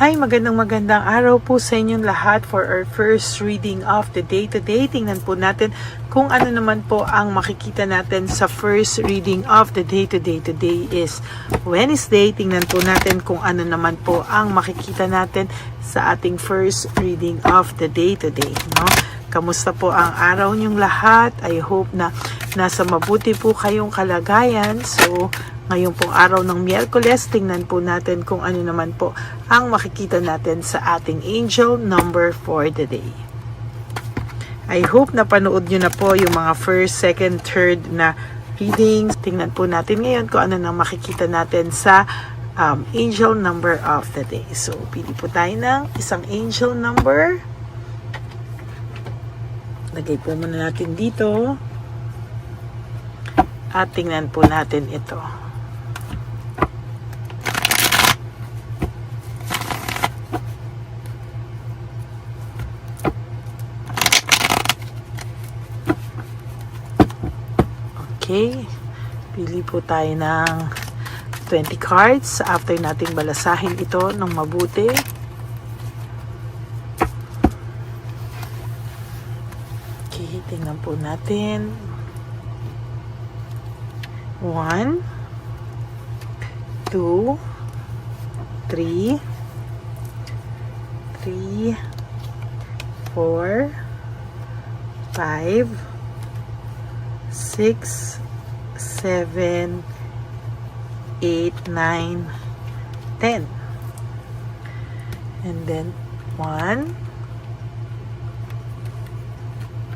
Hi, magandang araw po sa inyong lahat for our first reading of the day today. Tingnan po natin kung ano naman po ang makikita natin sa first reading of the day today. Today is Wednesday. Tingnan po natin kung ano naman po ang makikita natin sa ating first reading of the day today. No? Kamusta po ang araw niyong lahat? I hope na nasa mabuti po kayong kalagayan. So, ngayong pong araw ng Miyerkules, tingnan po natin kung ano naman po ang makikita natin sa ating angel number for the day. I hope na panood nyo na po yung mga first, second, third na readings. Tingnan po natin ngayon kung ano na makikita natin sa angel number of the day. So, pili po tayo ng isang angel number. Lagay po muna natin dito. At tingnan po natin ito. Okay, pili po tayo ng 20 cards after nating balasahin ito ng mabuti. Okay, tingnan po natin. 1, 2, 3, 4, 5, 6, 7, 8, 9, 10. And then 1,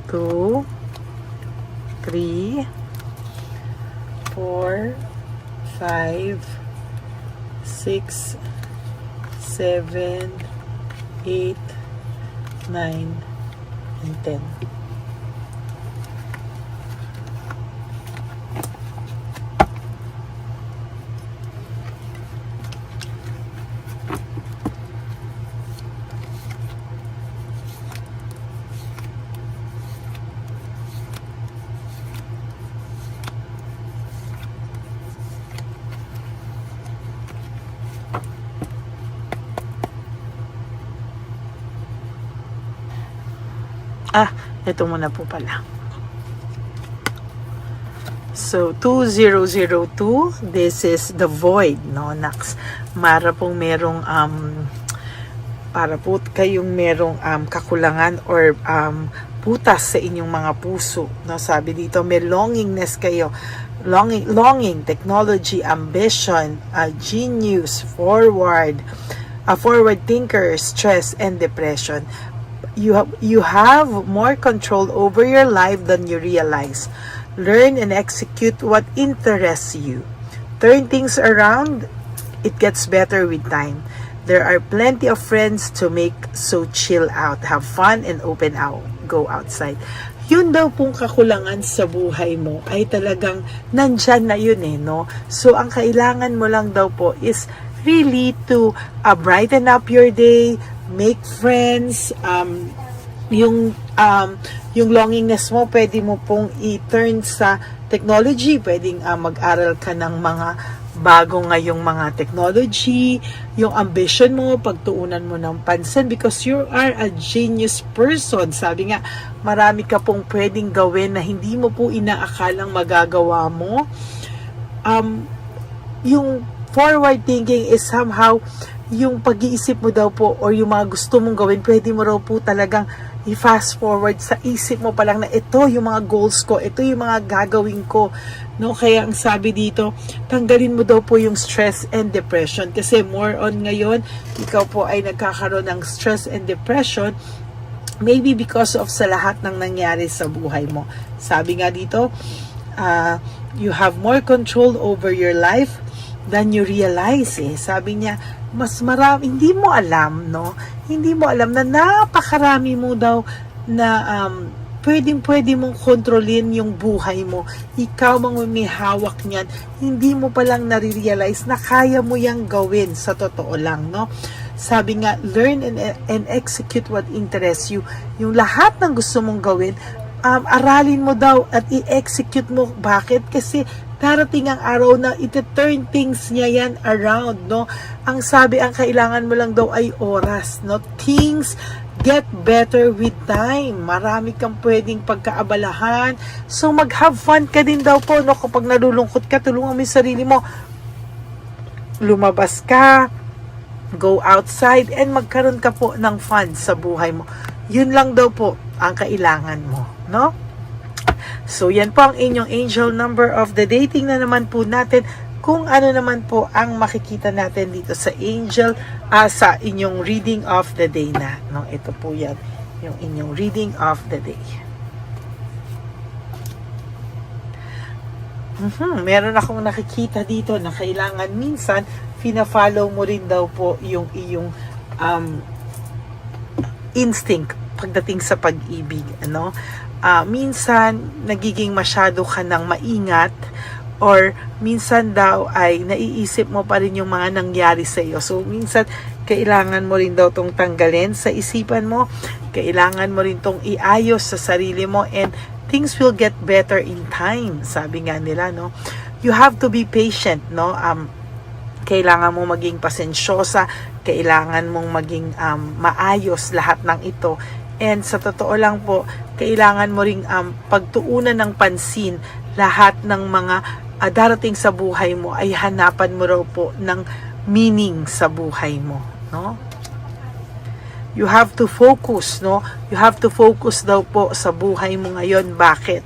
2, 3, 4, 5, 6, 7, 8, 9, and 10. Ito muna po pala. So, 2002, this is the void, no, Nax? Para pong merong, para po kayong merong kakulangan or putas sa inyong mga puso. No? Sabi dito, may longingness kayo. Longing, technology, ambition, genius, forward thinker, stress, and depression. You have more control over your life than you realize. Learn and execute what interests you. Turn things around. It gets better with time. There are plenty of friends to make, so chill out. Have fun and open out. Go outside. Yun daw pong kakulangan sa buhay mo ay talagang nandyan na yun no? So, ang kailangan mo lang daw po is really to brighten up your day, make friends, yung longingness mo, pwede mo pong i-turn sa technology. Pwedeng mag-aral ka ng mga bago ngayong mga technology. Yung ambition mo, pagtuunan mo ng pansin because you are a genius person. Sabi nga, marami ka pong pwedeng gawin na hindi mo po inaakalang magagawa mo. Yung forward thinking is somehow yung pag-iisip mo daw po or yung mga gusto mong gawin, pwede mo raw po talagang i-fast forward sa isip mo pa lang na ito yung mga goals ko, ito yung mga gagawin ko. No? Kaya ang sabi dito, tanggalin mo daw po yung stress and depression kasi more on ngayon, ikaw po ay nagkakaroon ng stress and depression maybe because of sa lahat ng nangyari sa buhay mo. Sabi nga dito, you have more control over your life than you realize Sabi niya, mas marami, hindi mo alam, no? Hindi mo alam na napakarami mo daw na pwede mong kontrolin yung buhay mo. Ikaw mang may hawak niyan. Hindi mo palang nare-realize na kaya mo yang gawin sa totoo lang, no? Sabi nga, learn and execute what interests you. Yung lahat ng gusto mong gawin, aralin mo daw at i-execute mo. Bakit? Kasi darating ang araw na iti-turn things niya yan around, no? Ang sabi, ang kailangan mo lang daw ay oras, no? Things get better with time. Marami kang pwedeng pagkaabalahan. So, mag-have fun ka din daw po, no? Kapag nalulungkot ka, tulungan mo yung sarili mo. Lumabas ka, go outside, and magkaroon ka po ng fun sa buhay mo. Yun lang daw po ang kailangan mo, no? So, yan po ang inyong angel number of the day. Tingnan naman po natin kung ano naman po ang makikita natin dito sa angel, sa inyong reading of the day na. No? Ito po yan, yung inyong reading of the day. Meron akong nakikita dito na kailangan minsan, fina-follow mo rin daw po yung iyong instinct pagdating sa pag-ibig. Ano? Minsan, nagiging masyado ka ng maingat, or minsan daw ay naiisip mo pa rin yung mga nangyari sa iyo. So, minsan, kailangan mo rin daw tong tanggalin sa isipan mo. Kailangan mo rin tong iayos sa sarili mo, and things will get better in time. Sabi nga nila, no? You have to be patient, no? Kailangan mo maging pasensyosa. Kailangan mong maging maayos lahat ng ito. And sa totoo lang po, kailangan mo ring pagtuunan ng pansin lahat ng mga darating sa buhay mo, ay hanapan mo raw po ng meaning sa buhay mo, no? You have to focus, no? You have to focus daw po sa buhay mo ngayon. Bakit?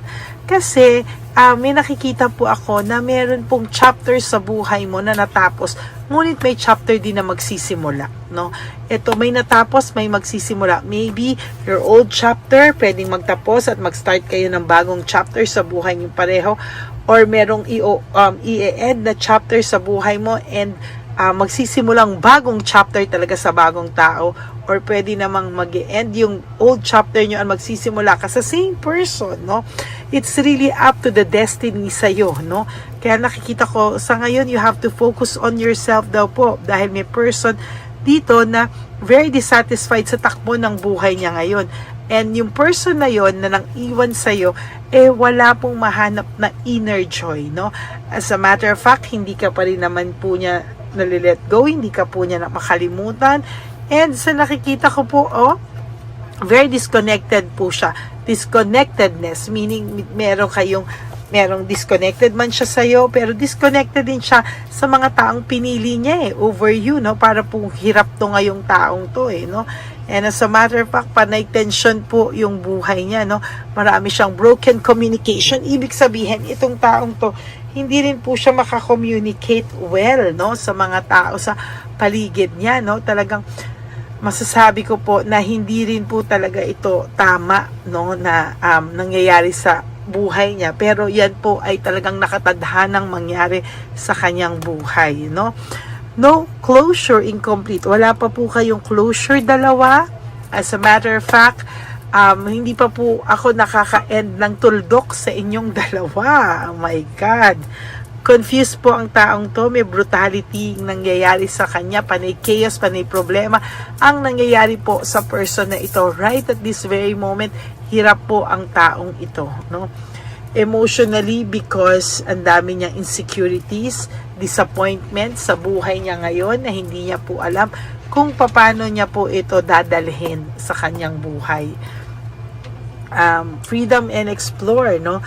Kasi may nakikita po ako na meron pong chapter sa buhay mo na natapos, ngunit may chapter din na magsisimula, no? Ito, may natapos, may magsisimula. Maybe your old chapter pwedeng magtapos at mag-start kayo ng bagong chapter sa buhay niyo pareho, or merong i-end na chapter sa buhay mo, and magsisimulang bagong chapter talaga sa bagong tao, or pwede namang mag-end yung old chapter nyo at magsisimula ka sa same person, no? It's really up to the destiny sa'yo, no? Kaya nakikita ko, sa ngayon, you have to focus on yourself daw po, dahil may person dito na very dissatisfied sa takbo ng buhay niya ngayon. And yung person na yon na nang iwan sa'yo, wala pong mahanap na inner joy, no? As a matter of fact, hindi ka pa rin naman po niya nalilet go, hindi ka po niya na makalimutan. And sa nakikita ko po, very disconnected po siya. Disconnectedness, meaning merong disconnected man siya sa'yo, pero disconnected din siya sa mga taong pinili niya over you, no? Para pong hirap to ngayong taong to, no? And as a matter of fact, panay tension po yung buhay niya, no? Marami siyang broken communication. Ibig sabihin, itong taong to, hindi rin po siya makakommunicate well, no? Sa mga tao sa paligid niya, no? Talagang masasabi ko po na hindi rin po talaga ito tama, no? Na nangyayari sa buhay niya. Pero yan po ay talagang nakatadhanang mangyari sa kanyang buhay, no? No closure, incomplete. Wala pa po kayong closure, dalawa. As a matter of fact, hindi pa po ako nakaka-end ng tuldok sa inyong dalawa. Oh my God. Confused po ang taong to. May brutality nangyayari sa kanya. Panay chaos, panay problema. Ang nangyayari po sa person na ito right at this very moment, hirap po ang taong ito, no? Emotionally, because ang dami niyang insecurities, disappointment sa buhay niya ngayon na hindi niya po alam kung paano niya po ito dadalhin sa kanyang buhay. Freedom and explore, no?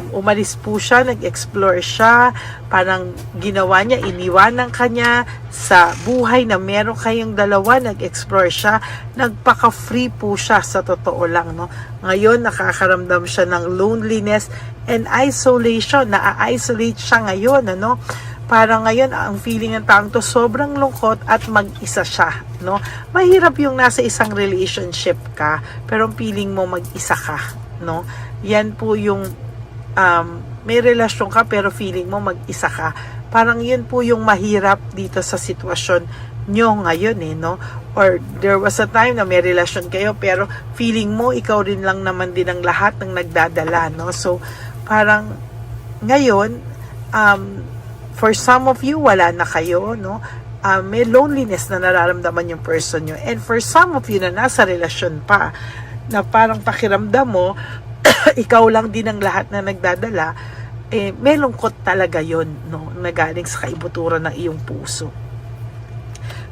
Umalis po siya, nag-explore siya, parang ginawa niya, iniwanan kanya sa buhay na meron kayong dalawa, nag-explore siya, nagpaka-free po siya sa totoo lang, no? Ngayon, nakakaramdam siya ng loneliness and isolation, na-isolate siya ngayon, ano? Parang ngayon, ang feeling ng taong to, sobrang lungkot at mag-isa siya, no? Mahirap yung nasa isang relationship ka, pero feeling mo mag-isa ka, no? Yan po yung may relasyon ka pero feeling mo mag-isa ka. Parang yun po yung mahirap dito sa sitwasyon nyo ngayon, no? Or there was a time na may relasyon kayo pero feeling mo ikaw rin lang naman din ang lahat ng nagdadala, no? So, parang ngayon, for some of you, wala na kayo, no? May loneliness na nararamdaman yung person nyo. And for some of you na nasa relasyon pa, na parang pakiramdam mo, ikaw lang din ang lahat na nagdadala, may lungkot talaga yon, no, na galing sa kaibuturan ng iyong puso.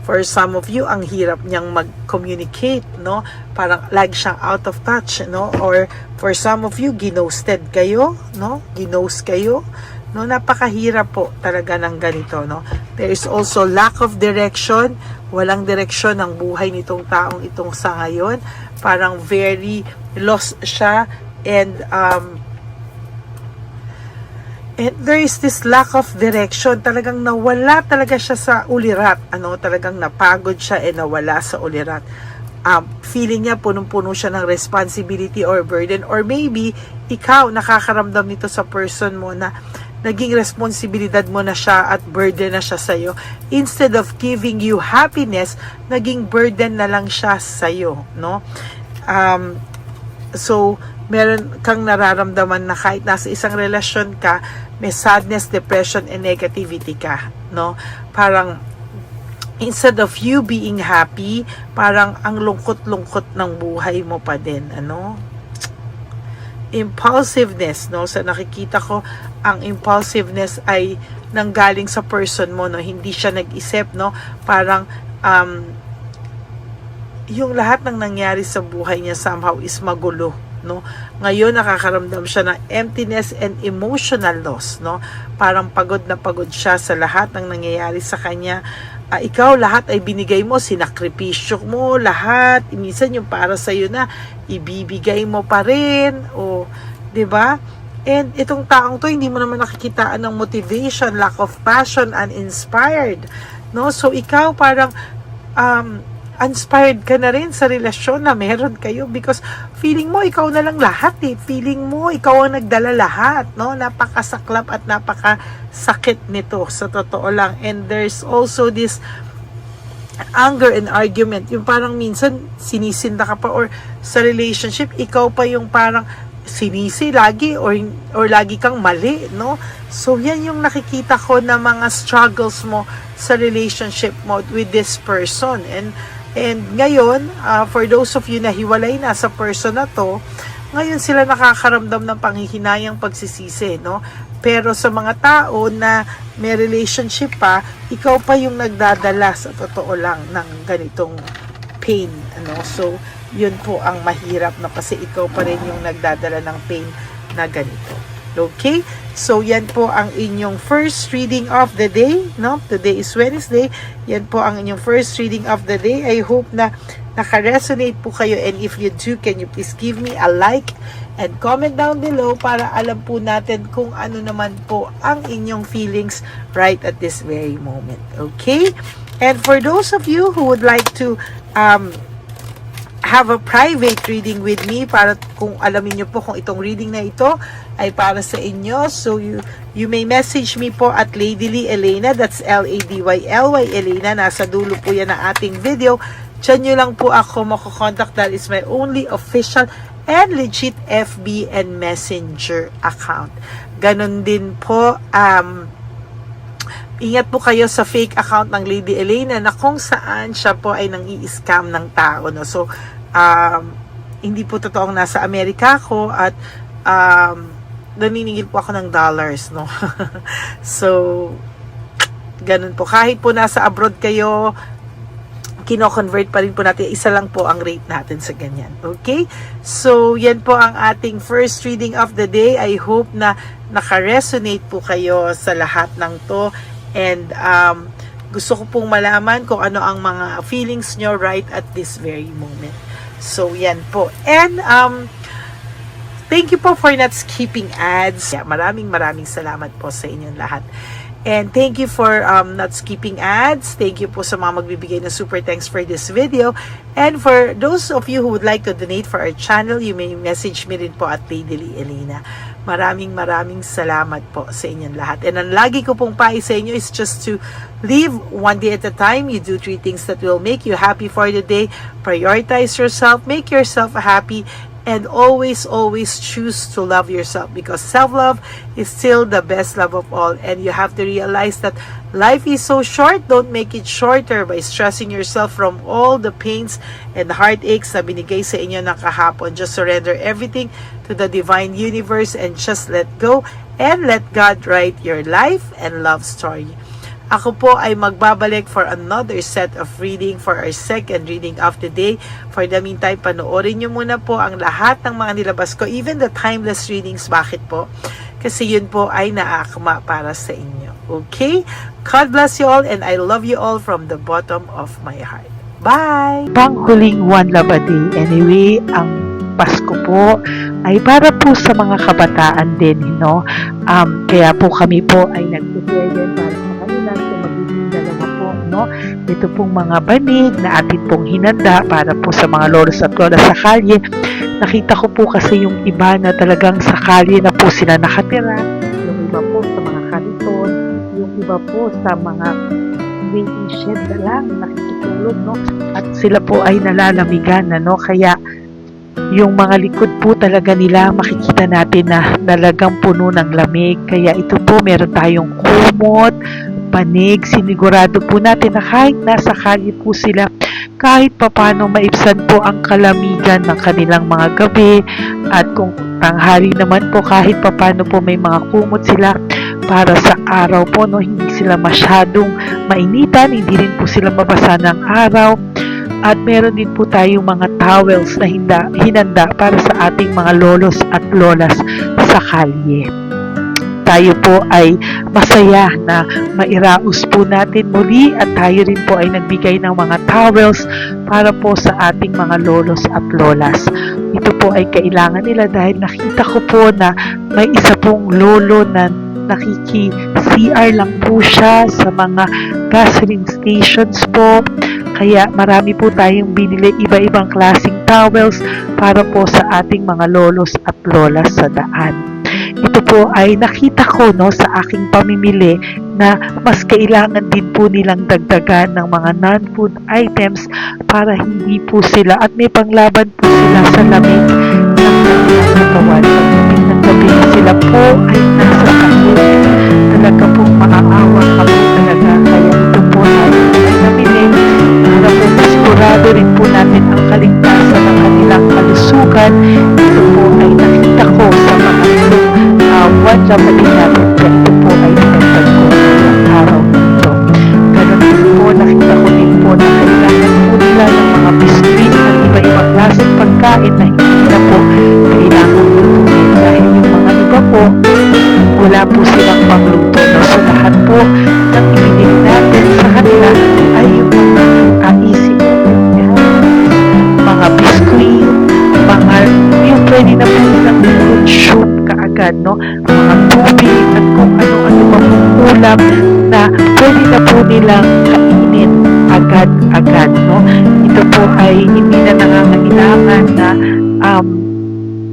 For some of you, ang hirap niyang mag-communicate, no? Parang lagi siyang out of touch, no? Or for some of you, ginosted kayo, no? Ginost kayo, no? Napakahirap po talaga ng ganito, no? There is also lack of direction. Walang direksyon ang buhay nitong taong itong sa ngayon. Parang very lost siya, and there is this lack of direction. Talagang nawala talaga siya sa ulirat. Talagang napagod siya nawala sa ulirat. Feeling niya punong-puno siya ng responsibility or burden. Or maybe, ikaw nakakaramdam nito sa person mo na naging responsibilidad mo na siya at burden na siya sa'yo. Instead of giving you happiness, naging burden na lang siya sa'yo, no? So, meron kang nararamdaman na kahit nasa isang relasyon ka, may sadness, depression, and negativity ka, no? Parang, instead of you being happy, parang ang lungkot-lungkot ng buhay mo pa din, Impulsiveness, no? So, nakikita ko, ang impulsiveness ay nanggaling sa person mo, no? Hindi siya nag-isip, no? Parang, yung lahat ng nangyari sa buhay niya somehow is magulo, no? Ngayon nakakaramdam siya ng emptiness and emotional loss, no? Parang pagod na pagod siya sa lahat ng nangyayari sa kanya. Ikaw, lahat ay binigay mo, sinakripisyo mo lahat. Minsan yung para sa iyo na ibibigay mo pa rin, o 'di ba? And itong taong to, hindi mo naman nakikitaan ng motivation, lack of passion, uninspired, no? So ikaw parang inspired ka na rin sa relasyon na meron kayo, because feeling mo ikaw na lang lahat feeling mo ikaw ang nagdala lahat, no? Napakasaklap at napakasakit nito sa totoo lang. And there's also this anger and argument, yung parang minsan sinisinda ka pa, or sa relationship ikaw pa yung parang sinisi lagi, or lagi kang mali, no? So yan yung nakikita ko na mga struggles mo sa relationship mo with this person. And ngayon, for those of you na hiwalay na sa person na to, ngayon sila nakakaramdam ng panghihinayang pagsisisi, no? Pero sa mga tao na may relationship pa, ikaw pa yung nagdadala sa totoo lang ng ganitong pain, So, yun po ang mahirap, no? Kasi ikaw pa rin yung nagdadala ng pain na ganito. Okay? So, yan po ang inyong first reading of the day, no? Today is Wednesday. Yan po ang inyong first reading of the day. I hope na naka-resonate po kayo, and if you do, can you please give me a like and comment down below para alam po natin kung ano naman po ang inyong feelings right at this very moment. Okay? And for those of you who would like to have a private reading with me, para kung alamin nyo po kung itong reading na ito ay para sa inyo, so you may message me po at Ladyly Elena, that's Ladyly Elena, nasa dulo po yan ng ating video. Diyan nyo lang po ako makukontak, that is my only official and legit FB and Messenger account. Ganon din po, ingat po kayo sa fake account ng Lady Elena na kung saan siya po ay nang-i-scam ng tao, no? So, hindi po totoong nasa Amerika ko, at naniningil po ako ng dollars, no? So, ganun po. Kahit po nasa abroad kayo, kino-convert pa rin po natin. Isa lang po ang rate natin sa ganyan. Okay? So, yan po ang ating first reading of the day. I hope na naka-resonate po kayo sa lahat ng to. And gusto ko pong malaman kung ano ang mga feelings nyo right at this very moment. So, yan po. And thank you po for not skipping ads. Maraming salamat po sa inyong lahat. And thank you for not skipping ads. Thank you po sa mga magbibigay ng super thanks for this video. And for those of you who would like to donate for our channel, you may message me rin po at Ladyly Elena. Maraming salamat po sa inyong lahat. And ang lagi ko pong payo sa inyo is just to live one day at a time. You do 3 things that will make you happy for the day. Prioritize yourself, make yourself happy, and always choose to love yourself, because self-love is still the best love of all. And you have to realize that life is so short. Don't make it shorter by stressing yourself from all the pains and heartaches na binigay sa inyo ng kahapon. Just surrender everything to the divine universe and just let go and let God write your life and love story. Ako po ay magbabalik for another set of reading for our second reading of the day. For the meantime, panoorin nyo muna po ang lahat ng mga nilabas ko, even the timeless readings. Bakit po? Kasi yun po ay naakma para sa inyo. Okay? God bless you all and I love you all from the bottom of my heart. Bye! Panghuling One Love a Day. Anyway, ang Pasko po ay para po sa mga kabataan din, no? Kaya po kami po ay nag-prepare din para sa kanila. So magiging dalawa po, no? Ito pong mga banig na atin pong hinanda para po sa mga lolos at lola sa kalye. Nakita ko po kasi yung iba na talagang sa kalye na po sila nakatira. Yung iba po sa mga kariton. Yung iba po sa mga waiting shed na lang nakikitulog, no? At sila po ay nalalamigan, no? Kaya yung mga likod po talaga nila makikita natin na talagang puno ng lamig. Kaya ito po meron tayong kumot, panig. Sinigurado po natin na kahit nasa kalye po sila, kahit papano maibsan po ang kalamigan ng kanilang mga gabi. At kung tanghali naman po, kahit papano po may mga kumot sila para sa araw po, no? Hindi sila masyadong mainitan, hindi rin po sila mabasa ng araw. At meron din po tayong mga towels na hinanda para sa ating mga lolos at lolas sa kalye. Tayo po ay masaya na mairaos po natin muli at tayo rin po ay nagbigay ng mga towels para po sa ating mga lolos at lolas. Ito po ay kailangan nila dahil nakita ko po na may isa pong lolo na nakiki-CR lang po siya sa mga gasoline stations po. Kaya marami po tayong binili iba-ibang klaseng towels para po sa ating mga lolos at lolas sa daan. Ito po ay nakita ko, no, sa aking pamimili na mas kailangan din po nilang dagdagan ng mga non-food items para hindi po sila at may panglaban po sila sa lamig ng kanilang katawan. Pagdating ng gabi sila po ay nasa sakit. Talaga pong maaawa ka po talaga. Kaya ito po ay namili para po masigurado rin po natin ang kaligtasan ng kanilang kalusugan. Ito po ay nakita ko sa mga One Love a Day natin. Kaya ito po ay pinagdag ko ng araw nito. Ganun din po, nakita ko din po na kailangan po nila ng mga biskuit at iba-ibang klaseng pagkain na hindi na po kailangan lutuin. Dahil yung mga iba po, wala po silang pangluto. No? So lahat po ng ibinili natin sa kanila ay yung mga easy mga biskuit, mga yung pwede na po nilang consume kaagad, no? Mga tubig at kung ano-ano pa pong ulam na pwede na po nilang kainin agad-agad, no? Ito po ay hindi na nangangailangan na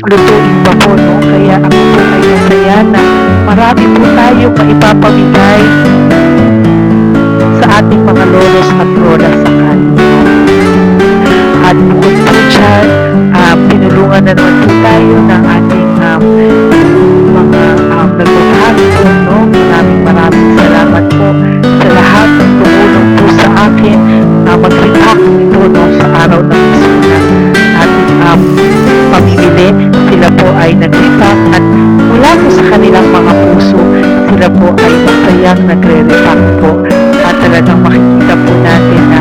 lutuin pa po, no? Kaya ako po ay masaya na marami po tayo maipapamigay sa ating mga lolos at lolas sa kanila. At bukod po dyan, pinulungan na naman po tayo ng ating mga nagpapahapon, no? Maraming salamat po sa lahat ng tumulong po sa akin na mag-react ito, no, sa araw ng Pasko na ating pamimili. Sila po ay nag-react at mula po sa kanilang mga puso, sila po ay masayang nagre-react po. At talagang makikita po natin na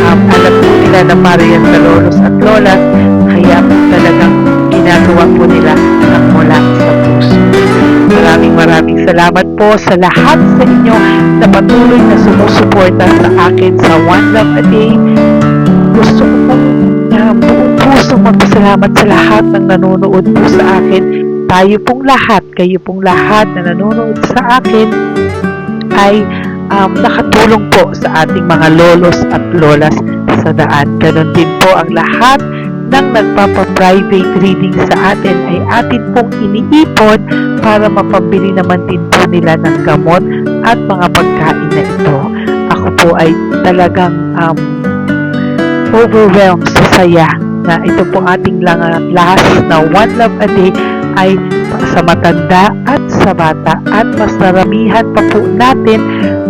alam po nila na mariyan sa lolos at lolas, kaya po talagang ginagawa po nila ang mula sa puso. Maraming salamat po sa lahat sa inyo na patuloy na sumusuporta sa akin sa One Love a Day. Gusto ko pong buong puso magpasalamat sa lahat ng nanonood po sa akin. Tayo pong lahat, kayo pong lahat na nanonood sa akin ay nakatulong po sa ating mga lolos at lolas sa daan. Ganon din po ang lahat ng nagpapa-private reading sa atin ay atin pong iniipon para mapambili naman din po nila ng gamot at mga pagkain na ito. Ako po ay talagang overwhelmed sa saya na ito po ating last na One Love a Day ay sa matanda at sa bata at mas naramihan pa po natin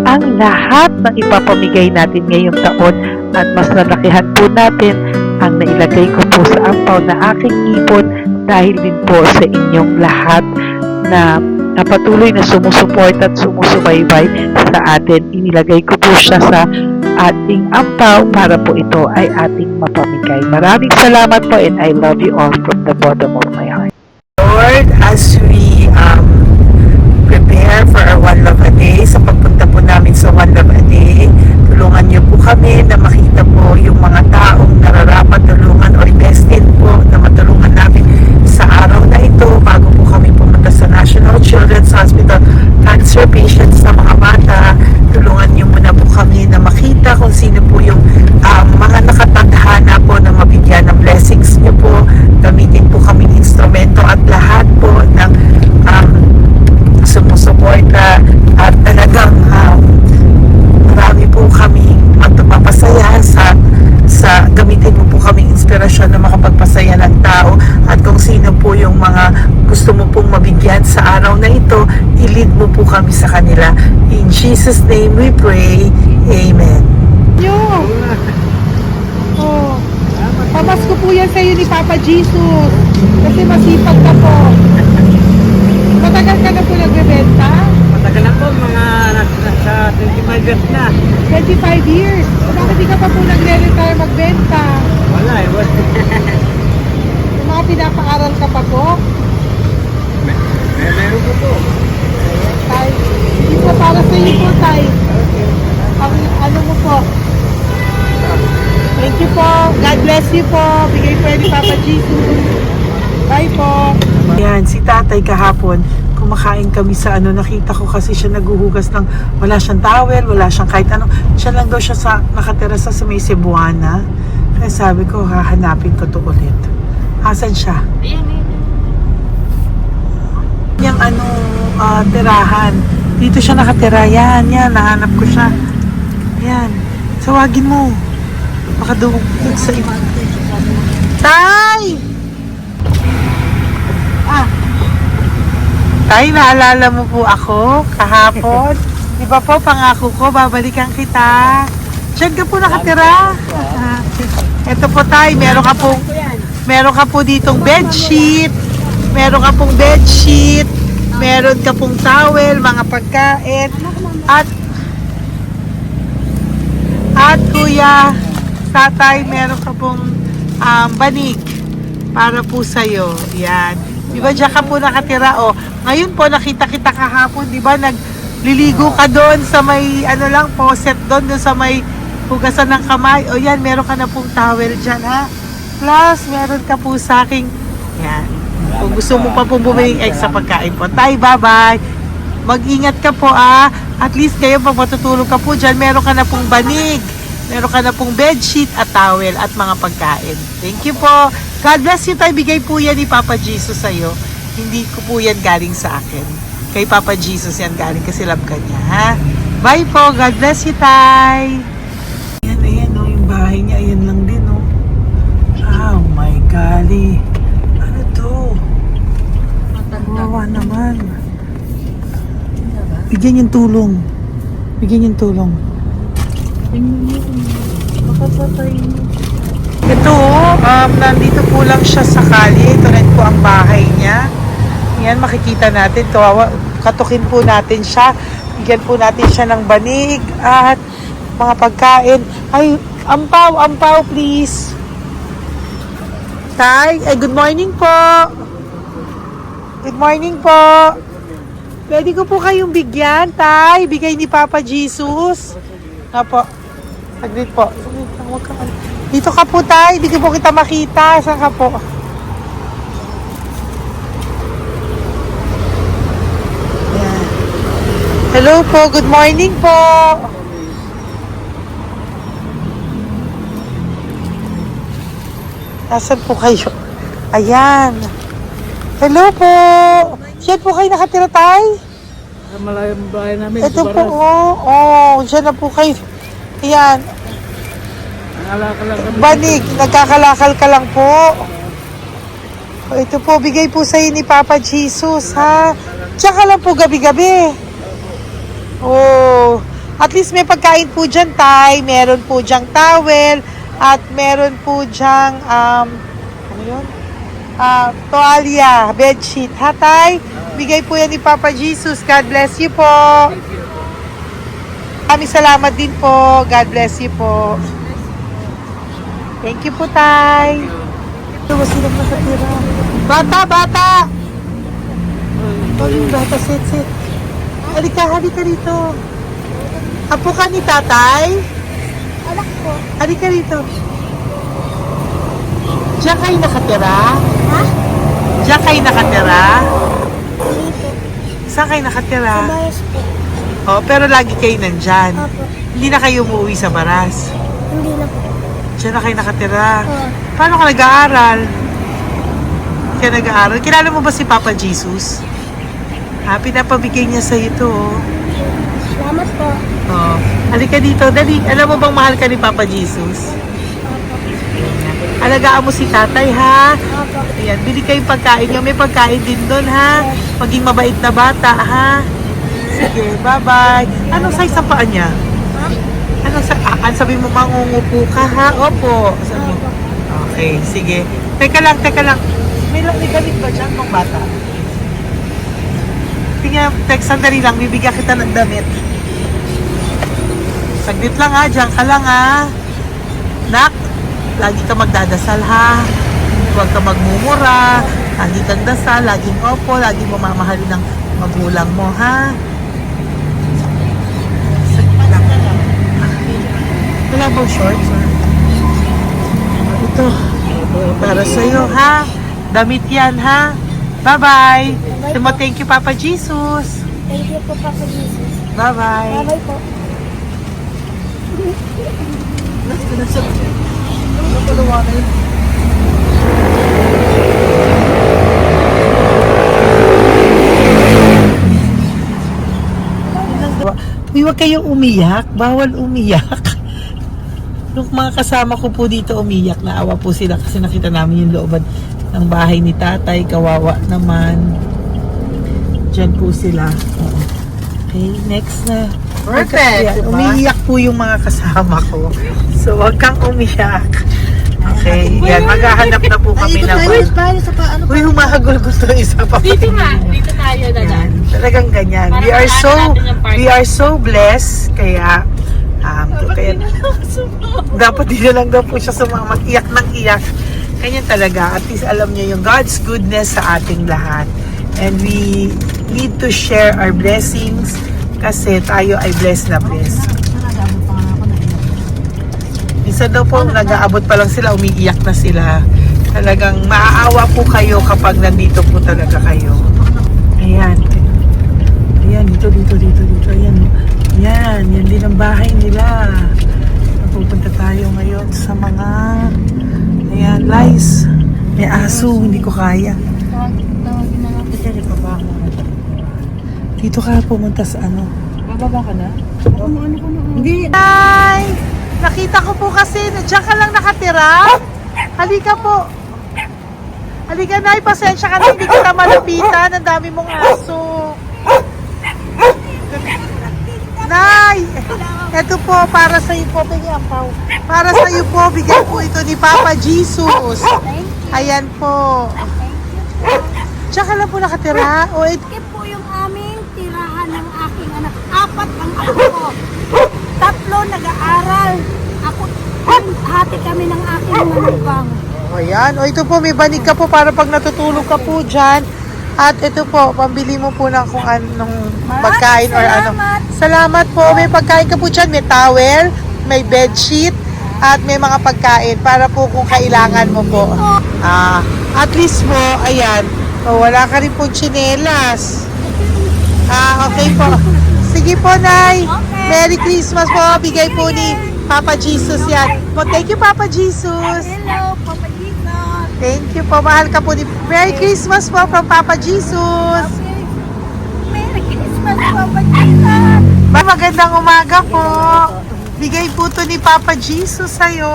ang lahat ng ipapamigay natin ngayong taon at mas nalakihan po natin ang nailagay ko po sa ampaw na aking ipon dahil din po sa inyong lahat na na patuloy na sumusuporta at sumusubaybay sa atin. Inilagay ko po siya sa ating ampaw para po ito ay ating mapamigay. Maraming salamat po and I love you all from the bottom of my heart. Lord, as we prepare for our One Love a Day, sa pagpunta po namin sa One Love a Day, tulungan niyo po kami na makita po yung mga taong nararapat tulungan o destined po na matulungan namin sa araw na ito bago po kami pumunta sa National Children's Hospital cancer patients sa mga bata. Tulungan niyo muna po kami na makita kung sino po yung mga nakatadhana po na mabigyan ng blessings niyo po. Gamitin po kaming instrumento at lahat po ng sumusuporta at talagang marami po kami magpapasaya sa gamitin mo po kaming inspirasyon na makapagpasaya ng tao at kung sino po yung mga gusto mo pong mabigyan sa araw na ito, i-lead mo po kami sa kanila. In Jesus' name we pray. Amen. Oh, pamasko po yan sa'yo ni Papa Jesus. Kasi masipag ka po. Matagal ka na po nagbebenta? Matagal na po, mga nasa 25 years na. 25 years. Bakit di ka pa po nagre-retire magbenta? Wala eh, wala. Yung mga pinapaaral ka pa po? Meron po po. Tay, hindi po para sa iyo po, Tay. Ang ano mo po? Thank you po. God bless you po. Bigay po yan ni Papa Jesus. Bye po. Yan, si tatay kahapon, kumakain kami sa nakita ko kasi siya naguhugas ng, wala siyang towel, wala siyang kahit ano. Siya lang daw siya nakatira sa may Cebuana. Kaya sabi ko, hahanapin ko to ulit. Asan siya? Yung tirahan. Dito siya nakatira. Yan, nahanap ko siya. Yan. Tawagin mo. Baka doon sa iba. Tay! Tay, naalala mo po ako kahapon? Di ba po, pangako ko, babalikan kita. Diyan ka po nakatira. Ito po, Tay, meron ka po ditong bedsheet. Meron ka pong bedsheet. Meron ka pong towel, mga pagkain. At kuya, tatay, meron ka pong banig para po sa'yo. Yan. Di ba diyan ka po nakatira? O, ngayon po nakita kita kahapon, di ba nagliligo ka doon sa may faucet doon sa may hugasan ng kamay. O yan, meron ka na pong towel dyan ha. Plus, meron ka po sa aking, yan. Kung gusto mo pa pong bumili extra pagkain po. Tay, bye-bye. Mag-ingat ka po At least kayo pag matutulog ka po dyan, meron ka na pong banig. Meron ka na pong bedsheet at towel at mga pagkain. Thank you po. God bless you, Tay. Bigay po yan ni Papa Jesus sa'yo. Hindi ko po yan galing sa akin. Kay Papa Jesus yan galing kasi love ka niya, ha? Bye po. God bless you, Tay. Ayan, yung bahay niya. Ayan lang din, Oh my golly. Ano to? Wawa naman. Bigyan yung tulong. Ito, nandito po lang siya sa kalye. Ito rin po ang bahay niya. Yan, makikita natin. Katukin po natin siya. Bigyan po natin siya ng banig at mga pagkain. Ay, ampaw, please. Tay, good morning po. Good morning po. Pwede ko po kayong bigyan, Tay. Bigay ni Papa Jesus. Apo. Saglit po. Dito ka po, Tay. Hindi po kita makita. Saan ka po? Ayan. Hello po. Good morning po. Nasaan po kayo? Ayan. Hello po. Diyan po kayo nakatira, Tay? Malayang bahay namin. Ito po, diyan na po kayo. Ayan. Banig, nagkakalakal ka lang po. Ito po, bigay po sa'yo ni Papa Jesus, ha? Tsaka lang po gabi-gabi. Oh, at least may pagkain po dyan, Tay. Meron po dyang towel. At meron po dyang, toalya, bedsheet, ha, Tay? Bigay po yan ni Papa Jesus. God bless you po. Maraming salamat din po. God bless you po. Thank you po, Tay. Ito, silang nakatira. Bata, bata! Oh, yung bata, sit. Halika rito. Apo ka ni Tatay? Alak po. Halika rito. Diyan kayo nakatira? Ha? Diyan kayo nakatira? Dito. Saan kayo nakatira? Maras po. Oh, pero lagi kayo nandyan. Opo. Hindi na kayo umuwi sa Baras. Hindi na po. Diyan na kayo nakatira. Oo. Paano ka nag-aaral? Kaya nag-aaral? Kilala mo ba si Papa Jesus? Pinapabigay niya sa ito. Salamat po. Oh. Halika dito, dali. Alam mo bang mahal ka ni Papa Jesus? Opo. Alagaan mo si tatay, ha? Opo. Ayan, bili kayong pagkain niyo. May pagkain din doon, ha? Maging mabait na bata, ha? Sige, bye-bye. Anong size ang paa niya? Ha? Sabi mo, mangungupo ka, ha? Opo. Sabi mo. Okay, sige. Teka lang. May gamit ba dyan ng bata? Tingnan, sandali lang. Bibigyan kita ng damit. Saglit lang, ha? Diyan ka lang, ha? Nak, lagi ka magdadasal, ha? Huwag ka magmumura. Lagi kang dasal. Laging opo. Lagi mo mamahalin ng magulang mo, ha? Saglit lang. Wala bang shorts? Ito. Para sa'yo, ha? Damit yan, ha? Bye-bye. Sabi mo, thank you, Papa Jesus. Thank you po, Papa Jesus. Bye-bye. Bye-bye po. Uy, huwag kayong umiyak. Bawal umiyak. Nung mga kasama ko po dito umiyak, naawa po sila kasi nakita namin yung looban ng bahay ni tatay. Kawawa naman. Diyan po sila. Oo. Okay, next na. Perfect, Yan, diba? umiiyak po yung mga kasama ko. So, huwag kang umiyak. Okay, yan. Maghahanap na po kami naman. Uy, humahagol ko to isa pa. Dito tayo na Yan. Talagang ganyan. We are so blessed. Kaya, dapat dito lang daw po siya sumama. Iyak ng iyak. Kanya talaga. At least alam niya yung God's goodness sa ating lahat. And we need to share our blessings kasi tayo ay blessed na blessed. Minsan daw po, nag-aabot pa lang sila, umiiyak na sila. Talagang maaawa po kayo kapag nandito po talaga kayo. Ayan. Ayan, dito. Ayan. Yan din ang bahay nila. Pupunta tayo ngayon sa mga lice. May aso, hindi ko kaya. Dito ka pumunta sa ano? Bababa ka na? Hindi. Hi! Nakita ko po kasi, diyan ka lang nakatira. Halika po. Halika, Nay, pasensya ka na, hindi kita malapitan. Ang dami mong aso. Nay, eto po, para sa iyo po, para sa iyo po, bigay po ito ni Papa Jesus. Ayan po. Diyan ka lang po nakatira. O, Ito po yung aming tirahan ng aking anak. 4 ang anak ko. 3 nag-aaral. Ako, hati kami ng aking manugang. ayan. O, ito po, may banig ka po para pag natutulog ka po dyan. At ito po, pambili mo po ng kung anong pagkain or ano. Salamat po. May pagkain ka po dyan. May towel, may bedsheet, at may mga pagkain para po kung kailangan mo po. At least po, ayan. O, wala ka rin po tsinelas. Okay po. Sige po, Nay. Merry Christmas po. Bigay po ni Papa Jesus yan. Thank you, Papa Jesus. Hello, Papa Jesus. Thank you po. Mahal ka po ni... Merry Christmas po from Papa Jesus. Merry Christmas, Papa Jesus. Magandang umaga po. Bigay po to ni Papa Jesus sa'yo.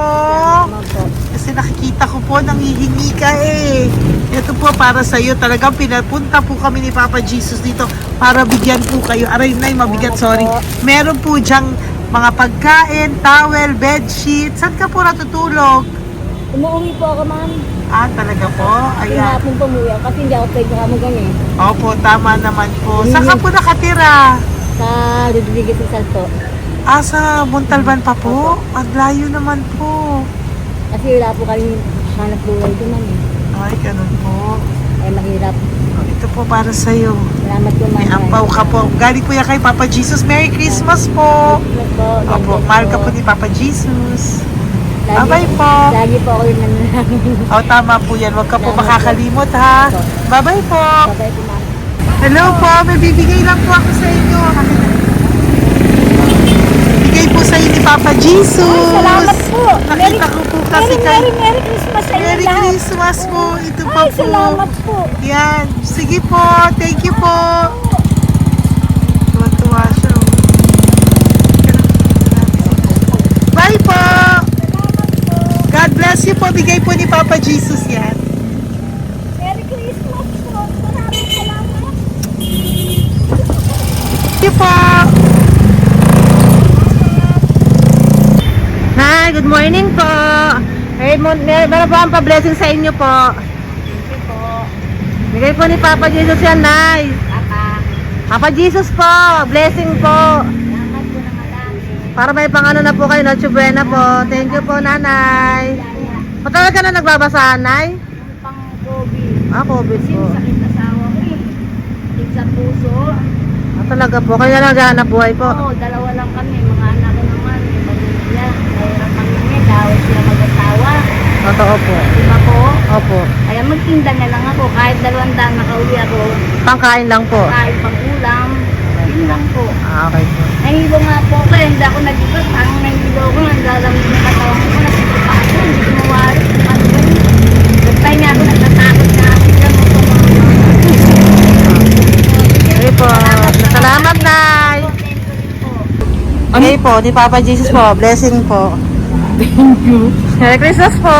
Kasi nakikita ko po, nanghihingi ka eh. Ito po para sa'yo. Talagang pinapunta po kami ni Papa Jesus dito para bigyan po kayo. Aray, Nay, mabigat, sorry. Meron po diyang mga pagkain, towel, bedsheet. Saan ka po natutulog? Umuwi po ako, ma'am. Ah, talaga po? Kasi Ayan. hapon pumuya kasi hindi ako pwede kamagan eh. Opo, tama naman po. Saan ka po nakatira? Sa Rodriguez ng Salto. Ah, sa Montalban pa po? Ang layo naman po. Kasi wala po kami hanap buhay doon man eh. Ay, ganun po. Eh mahirap. Oh, ito po para sa'yo. Salamat po May ampaw ka po. Galing po yan kay Papa Jesus. Merry Christmas po. Opo, mahal ka po ni Papa Jesus. Bye-bye po. Lagi po ako yung nananangin. O, tama po yan. Huwag ka po makakalimot, ha? Bye-bye po. Babay po ma'am. Hello po. May bibigay lang po ako sa inyo. Bigay po sa inyo ni Papa Jesus. Salamat po. Nakita ko po kasi kay... Merry Christmas sa inyo Merry lahat. Christmas po. Ito pa Ay, po. salamat po. Yan. Sige po. Thank you po. Tuwa-tuwa siya. oh. Bye po. God bless you po. Bigay po ni Papa Jesus yan. Merry Christmas po. Maraming salamat. Thank you po. Hi, good morning po. Meron po ang pa-blessing sa inyo po. Thank you po. Bigay po ni Papa Jesus yan, Nay. Papa. Papa Jesus po, blessing po. Salamat po ng malaki. Para may pangano na po kayo, Noche Buena po. Thank you po, Nanay. Matagal ka na nagbabasa, Nay? Pang COVID. Ah, COVID Kasi po. sakit na asawa ko eh. Sakit sa puso. Ah, talaga po. Kaya naghahanap buhay po. Oo, dalawa lang kami. Mga anak ko naman. May pamilya. Mayroon kami niya. Dahil sila mag-asawa. Totoo po. Diba po? Opo. Kaya magtinda na lang ako. Kahit 200 nakauwi ako. Pangkain lang po. Kahit pang ulam. Yun lang po. Ah, okay po. Nahilo nga po ako. Hindi ako nag-ibas. Ang nahilo ko. Naglalamig na katawan ko. Nagsipa ako. Hindi ko mawari. Ano ba yun? Nagtay nga ako. Nagtatakot na ako. Diyan mo po mga Okay po. Salamat, Nay. Okay po, ni Papa Jesus po. Blessing po. Thank you. Merry Christmas po.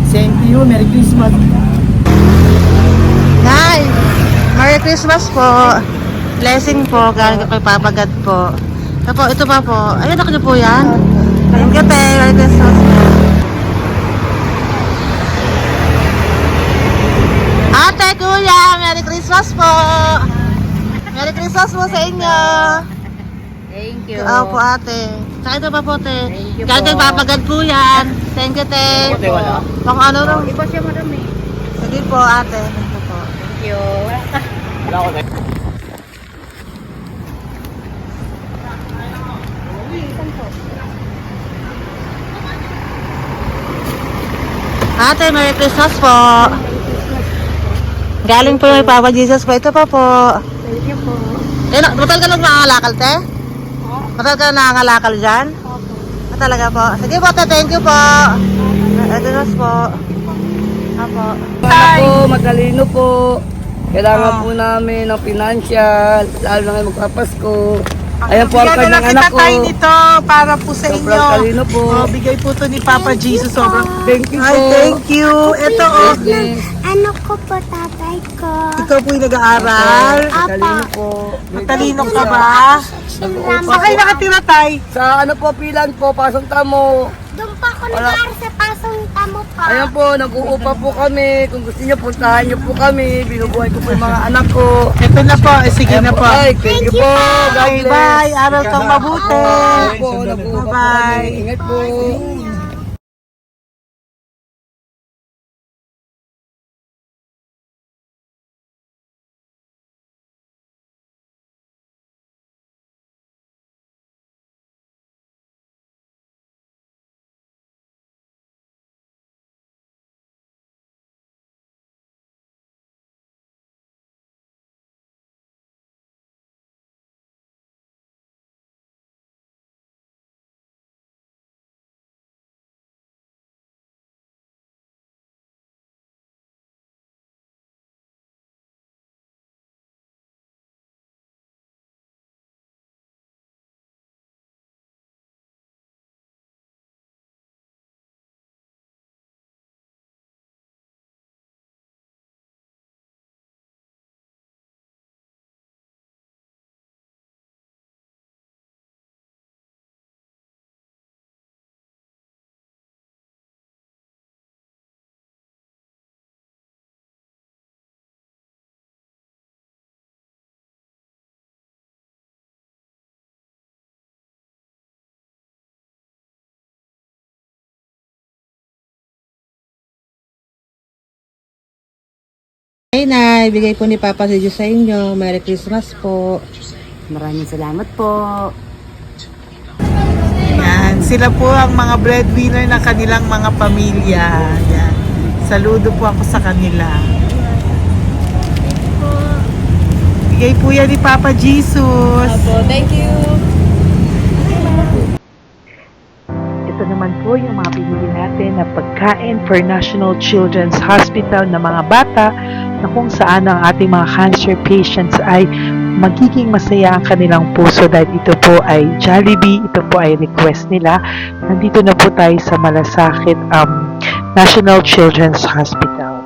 Same to you. Merry Christmas. Nay, Merry Christmas po. Blessing po. Galing kay Papa God po. Ito pa po. Ayun, ako niyo po yan. Thank you, te. Merry Christmas po. Ate, kuya, Merry Christmas po. Merry Christmas po sa inyo. Thank you. Opo, ate. Saka ito pa po, te. Thank you Galing kay po. Papa God po yan. Thank you, te. Ate, wala. Pang ano rin. Iba siya marami. Sige po, ate. Thank you po. Thank you. Wala ko na. Ate, Merry Christmas po. Galing po may Papa Jesus po. Ito pa po. Thank you po. Matagal ka lang nangangalakal, te? Matagal ka lang nangangalakal dyan? Ah, talaga po. Sige po, te. Thank you po. Merry Christmas po. Apo. Ano po, matalino po. Kailangan po namin ng financial, lalo na ngayon magpapasko. Ayan po ang Bigyan na lang kanyang anak kita ko. tayo nito para po sa Sobrang inyo. talino po. Oh, bigay po to ni Papa Jesus. Sobrang Thank you Ay, po. thank you. Ito oh. Yes. Ano ko po tatay ko? Ikaw po yung nag-aaral. Matalino po. Matalino ka ba? Salamat. Saan kayo nakatira, Tay? Sa ano po, pilan po, pasong tamo. Doon pa ako nag-aaral sa pasong tamo pa. Ayan po, nag-uupa po kami. Kung gusto niyo, puntahan niyo po kami. Binubuhay ko po yung mga anak ko. Ito na po. Sige na po. Ay, thank you po. God Okay, bless. bye. Aral kang mabuti. Ayan po, nag-uupa po Bye-bye. kami. Ingat po. Ay, Nay, bigay po ni Papa si Diyos sa inyo. Merry Christmas po. Maraming salamat po. Yan, sila po ang mga breadwinner ng kanilang mga pamilya. Yan. Saludo po ako sa kanila. Bigay po yan ni Papa Jesus. Thank you. Ito naman po yung mga pinili natin na pagkain for National Children's Hospital na mga bata na kung saan ang ating mga cancer patients ay magiging masaya ang kanilang puso dahil ito po ay Jollibee, ito po ay request nila. Nandito na po tayo sa Malasakit National Children's Hospital.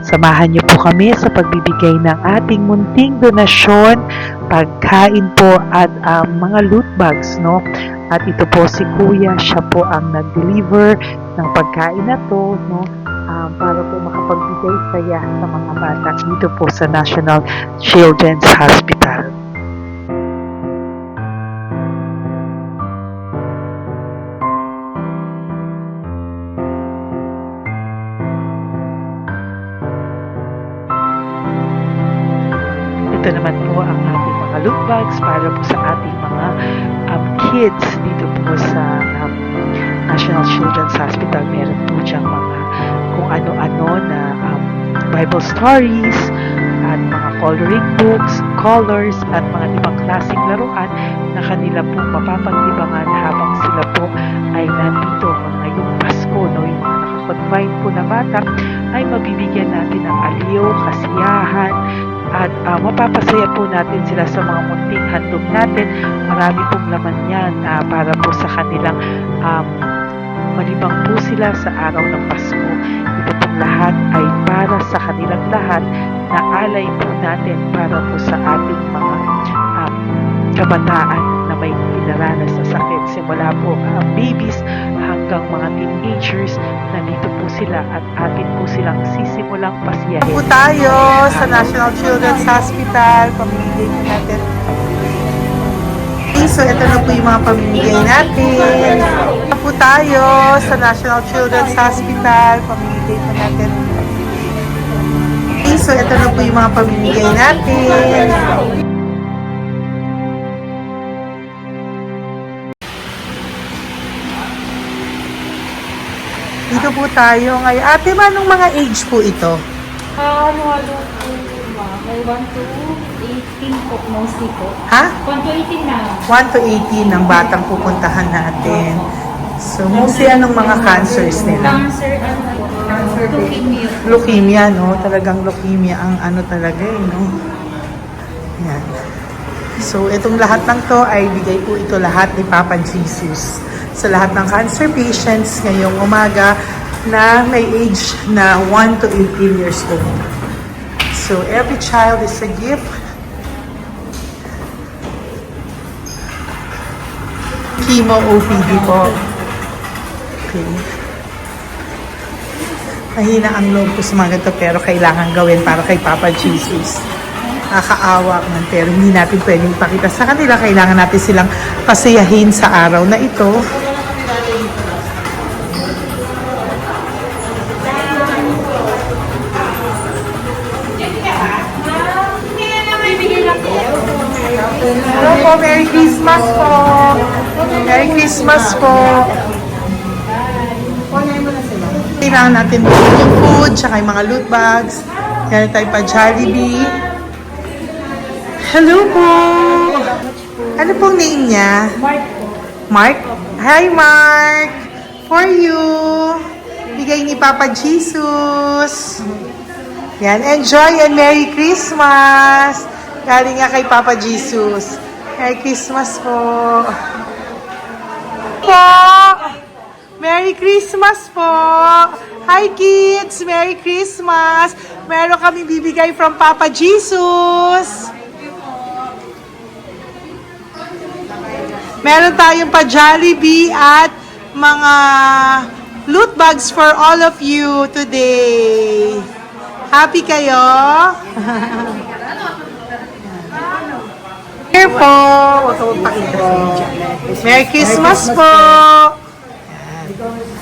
Samahan niyo po kami sa pagbibigay ng ating munting donasyon, pagkain po at mga loot bags, no? At ito po si Kuya, siya po ang nag-deliver ng pagkain na to, no? Para po makapagbigay saya sa mga bata dito po sa National Children's Hospital. Ito naman po ang ating mga loot bags para po sa ating mga kids dito po sa National Children's Hospital. Meron po diyang mga kung ano-ano na Bible stories at mga coloring books, colors at mga ibang klaseng laruan na kanila po mapapag-ibangan habang sila po ay nandito ngayong Pasko, no? Yung mga nakakonfine po na bata ay mabibigyan natin ng aliw, kasiyahan, at mapapasaya po natin sila sa mga munting handog natin. Marami pong laman yan para po sa kanilang malibang po sila sa araw ng Pasko. Ito pong lahat ay para sa kanilang lahat na alay po natin para po sa ating mga kabataan na may pinaranas na sakit. Simula po babies hanggang mga teenagers, nandito po sila at atin po silang sisimulang pasiyahin. Po tayo sa National Children's Hospital, pamimigay po natin. So ito na po yung mga pamimigay natin. Ito po tayo sa National Children's Hospital, pamimigay po natin. So ito na po yung mga pamimigay natin. Dito po tayo ngayon. Ate, manong mga age po ito? Ano po, may 1 to 18 po, mostly po. Ha? 1 to 18 na. 1 to 18 ang batang pupuntahan natin. So, mostly anong mga cancers nila? Cancer, leukemia. Leukemia, no? Talagang leukemia ang ano talaga no? Yan. So, itong lahat ng to ay bigay po ito lahat ni Papa Jesus sa lahat ng cancer patients ngayong umaga na may age na 1 to 18 years old. So, every child is a gift. Chemo OPD po. Okay. Mahina ang loob ko sa mga ganito pero kailangan gawin para kay Papa Jesus. Nakakaawa man pero hindi natin pwedeng ipakita sa kanila. Kailangan natin silang pasayahin sa araw na ito. Hello po, Merry Christmas po. Merry Christmas po. Kailangan natin yung food, tsaka yung mga loot bags. Yan tayo pa Jollibee. Hello po. Ano pong name niya? Mark po. Mark? Hi, Mark. For you. Bigay ni Papa Jesus. Yan, enjoy and Merry Christmas. Galing nga kay Papa Jesus. Merry Christmas po. Merry Christmas po. Hi kids, Merry Christmas. Meron kami bibigay from Papa Jesus. Meron tayong pa Jollibee at mga loot bags for all of you today. Happy kayo? Here po. Huwag ka magpakita sa video. Merry Christmas po.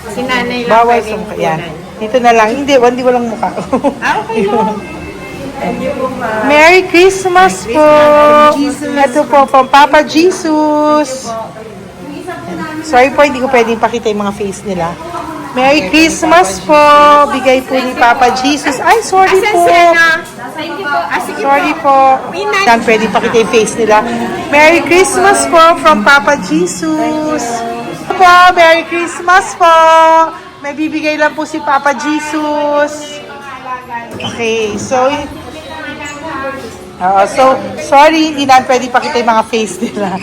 Si nanay lang Bawal pwedeng sa yan. Dito na lang. Hindi, walang mukha. Okay Merry Christmas po. Ito po, from Papa Jesus. Sorry po, hindi ko pwedeng pakita yung mga face nila. Merry Christmas po. Bigay po ni Papa Jesus. Ay, sorry po. Sorry po. Yan, pwedeng pakita yung face nila. Merry Christmas po from Papa Jesus. Po, Merry Christmas po. May bibigay lang po si Papa Jesus. Okay, so sorry, hindi na pwede pakita yung mga face nila.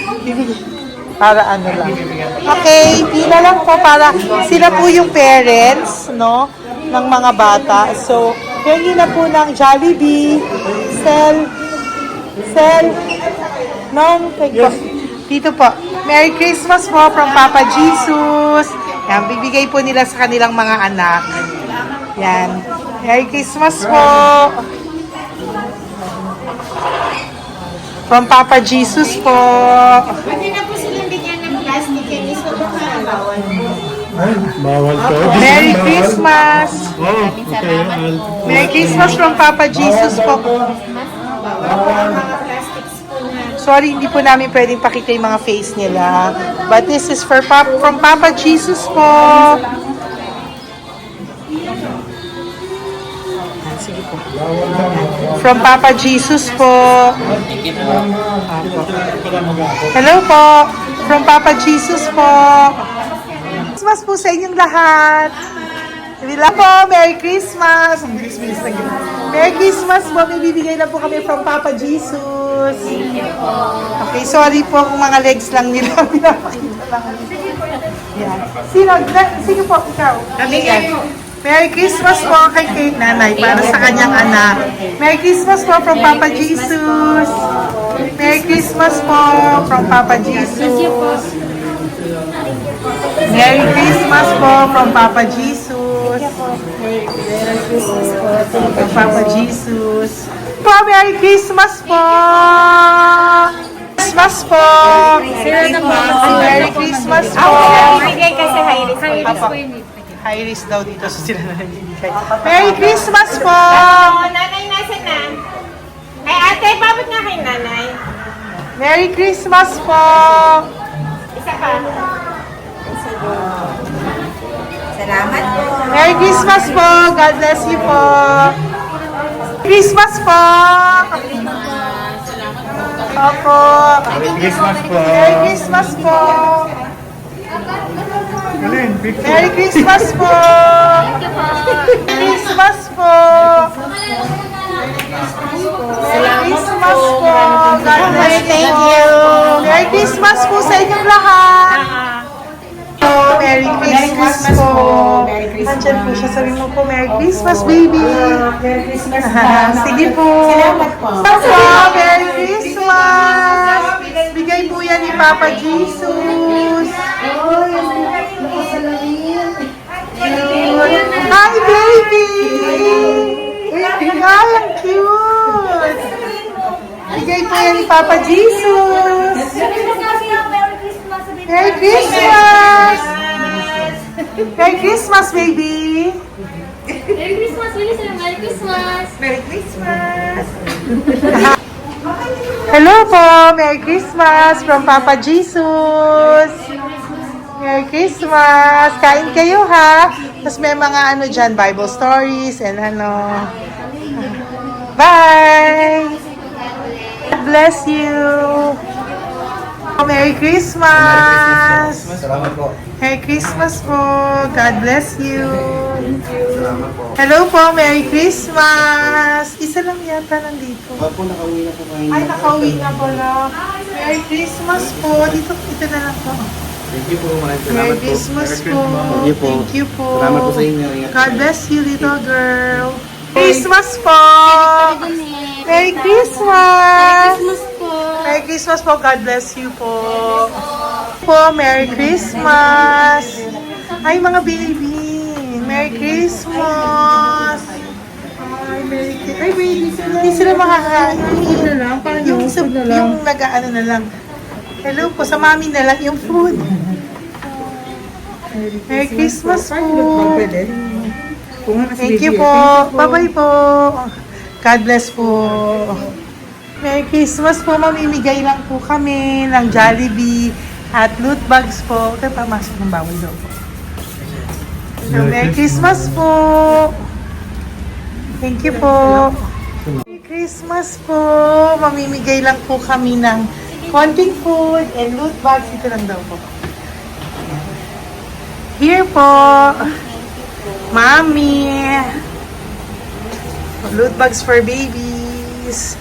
Para ano lang. Okay, pila lang po para sila po yung parents, no, ng mga bata. So, hingi na po ng Jollibee, Sel, dito po. Merry Christmas po from Papa Jesus. Yan, bibigay po nila sa kanilang mga anak. Yan. Merry Christmas po. From Papa Jesus po. Pwede na po silang bigyan ng plastic and iso po bawal. Ay, bawal to. Merry Christmas. Oh, okay. Merry Christmas from Papa Jesus po. Mga plastics po na. Sorry, hindi po namin pwedeng pakita yung mga face nila. But this is from Papa Jesus po. Sige po. From Papa Jesus po. Hello po. From Papa Jesus po. Christmas po sa inyong lahat. Wala po, Merry Christmas. Merry Christmas po. May bibigay na po kami from Papa Jesus. Okay, sorry po kung mga legs lang nila. Pinapakita lang. Yan. Sino po? Ikaw. Merry Christmas po kay nanay para sa kanyang anak. Merry Christmas po from Papa Jesus. Merry Christmas po from Papa Jesus. Merry Christmas po from Papa Jesus. Merry Christmas po from Papa Jesus. Po, Merry Christmas po. Christmas po. Merry Christmas po. Bigay kasi high-risk. High risk daw dito so sila na nagbibigay. Merry Christmas po! Nanay, nasa na? Ay, ate, babot nga kay nanay. Merry Christmas po! Isa pa. Salamat po. Merry Christmas po! God bless you po! Christmas po! Opo! Merry Christmas po. Merry Christmas po! Alin, picture. Merry Christmas po! Christmas po! Merry Christmas po! God bless you! Merry Christmas po sa inyong lahat! Merry Christmas po! Nandiyan po siya. Sabi mo po, Merry Christmas, baby! Merry Christmas sige po! Salamat po! Merry Christmas! Bigay po yan ni Papa Jesus! Hi, baby! Hi, ang cute! Bigay po yan ni Papa Jesus! Merry Christmas! Merry Christmas, baby! Merry Christmas, bilis na. Merry Christmas! Merry Christmas! Hello po! Merry Christmas from Papa Jesus! Merry Christmas! Kain kayo ha! Tapos may mga ano dyan, Bible stories and ano. Bye! God bless you! Merry Christmas! Salamat po. Merry Christmas po! God bless you! Hello po! Merry Christmas! Isa lang yata nandito. Opo, nakauwi na po kayo. Ay, nakauwi na pala. Merry Christmas po! Dito na lang po. Thank you po. Maraming salamat Merry po. Christmas Merry po. Christmas. Thank you po. Thank you po. Salamat po sa inyo. Ingat God po. bless you, little girl. Christmas po! Merry Christmas! po! Merry Christmas po. God bless you po. Merry Christmas! Ay, mga baby! Merry Christmas! Ay, Merry Christmas! Ay, baby sila. Hindi sila makakain. Yung lang, parang yung nag-ano na lang. Hello po, sa mami na lang yung food. Merry Christmas po. Thank you po. Bye-bye po. God bless po. Merry Christmas po. Mamimigay lang po kami ng Jollibee at loot bags po. Okay, pamasok ng bawal daw po. So, Merry Christmas po. Thank you po. Merry Christmas po. Mamimigay lang po kami ng konting food and loot bags. Ito lang daw po. Here po. Mami. Loot bags for babies.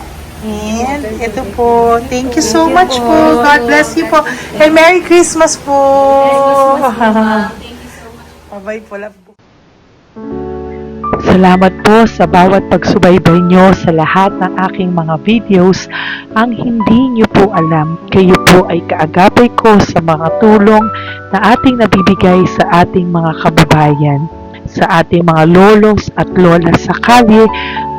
And ito po. Thank you so much po. God bless you po. And Merry Christmas po. Bye-bye po. Love po. Salamat po sa bawat pagsubaybay nyo sa lahat ng aking mga videos. Ang hindi nyo po alam, kayo po ay kaagapay ko sa mga tulong na ating nabibigay sa ating mga kababayan, sa ating mga lolos at lola sa kalye,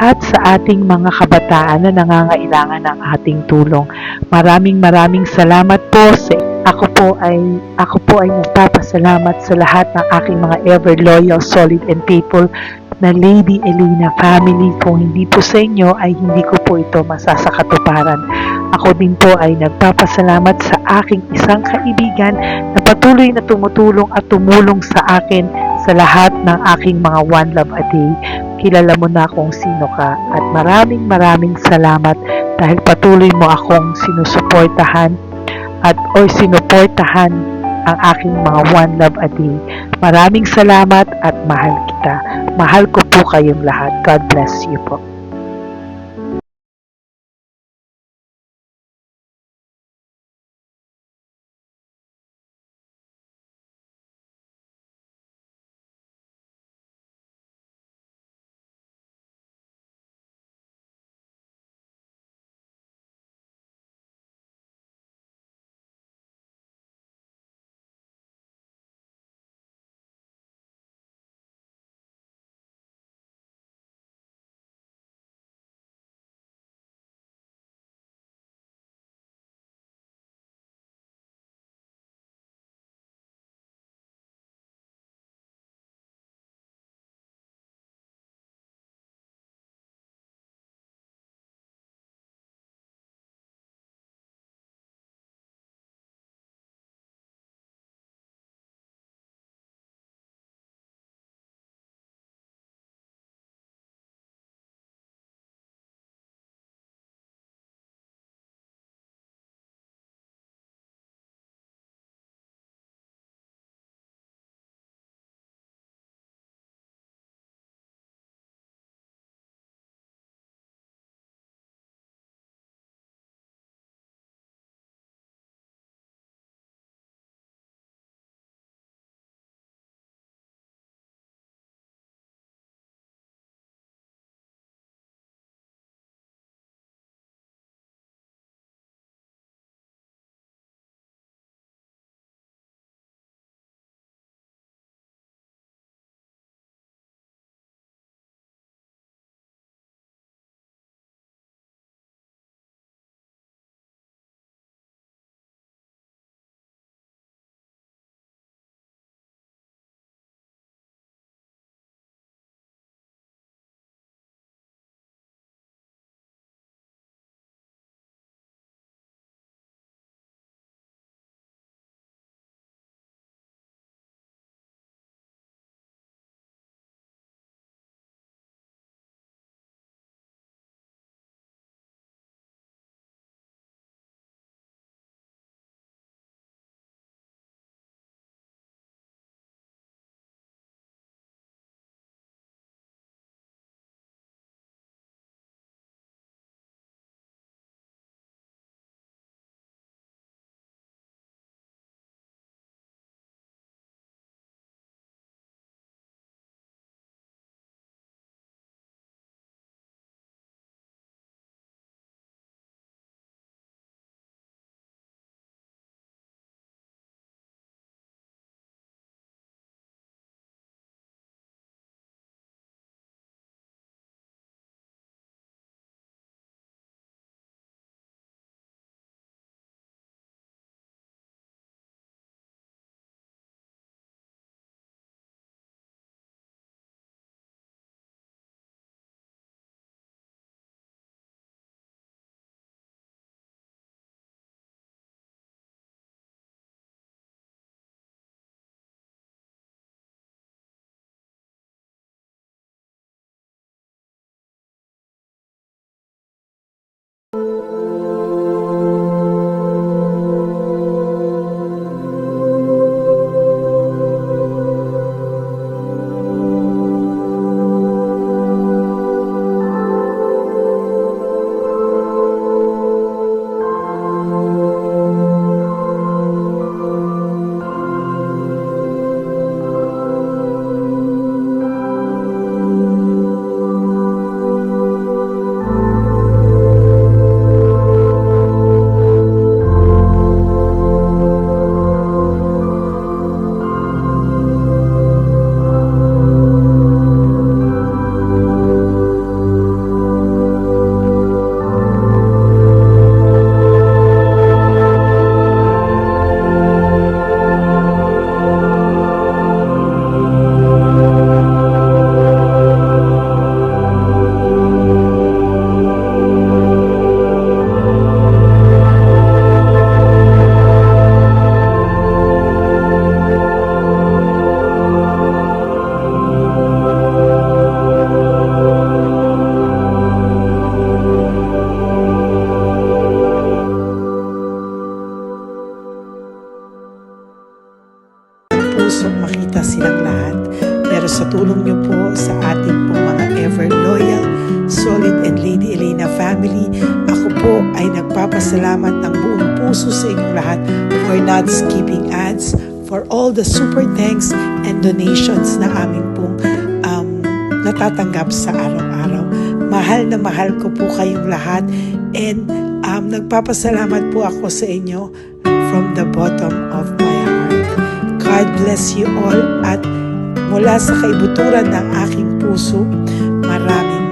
at sa ating mga kabataan na nangangailangan ng ating tulong. Maraming salamat po sa ako po ay nagpapasalamat sa lahat ng aking mga ever loyal, solid and faithful na Lady Elena family. Kung hindi po sa inyo ay hindi ko po ito masasakatuparan. Ako din po ay nagpapasalamat sa aking isang kaibigan na patuloy na tumutulong at tumulong sa akin sa lahat ng aking mga One Love a Day. Kilala mo na kung sino ka at maraming salamat dahil patuloy mo akong sinusuportahan o sinuportahan ang aking mga One Love a Day. Maraming salamat at mahal kita. Mahal ko po kayong lahat. God bless you po. nagpapasalamat ng buong puso sa inyong lahat for not skipping ads, for all the super thanks and donations na aming pong natatanggap sa araw-araw. Mahal na mahal ko po kayong lahat, and nagpapasalamat po ako sa inyo from the bottom of my heart. God bless you all, at mula sa kaibuturan ng aking puso, maraming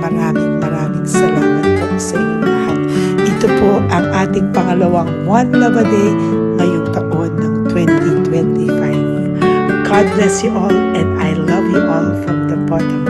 salamat po sa inyong lahat. Ito po ang ating pangalawang One Love a Day ngayong taon ng 2025. God bless you all, and I love you all from the bottom